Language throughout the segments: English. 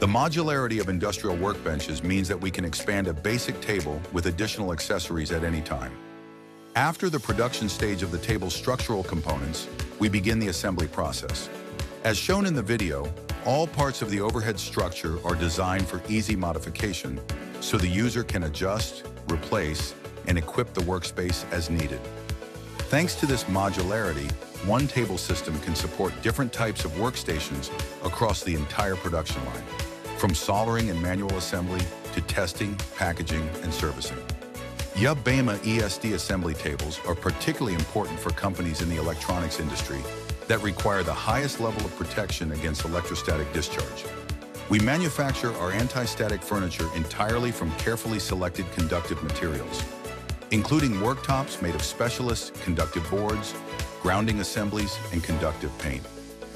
The modularity of industrial workbenches means that we can expand a basic table with additional accessories at any time. After the production stage of the table's structural components, we begin the assembly process. As shown in the video, all parts of the overhead structure are designed for easy modification, so the user can adjust, replace, and equip the workspace as needed. Thanks to this modularity, one table system can support different types of workstations across the entire production line, from soldering and manual assembly to testing, packaging, and servicing. JABAMA ESD assembly tables are particularly important for companies in the electronics industry that require the highest level of protection against electrostatic discharge. We manufacture our anti-static furniture entirely from carefully selected conductive materials, including worktops made of specialist conductive boards, grounding assemblies, and conductive paint.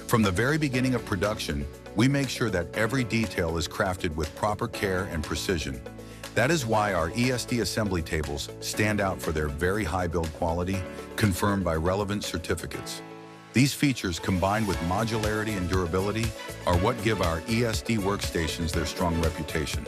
From the very beginning of production, we make sure that every detail is crafted with proper care and precision. That is why our ESD assembly tables stand out for their very high build quality, confirmed by relevant certificates. These features, combined with modularity and durability, are what give our ESD workstations their strong reputation.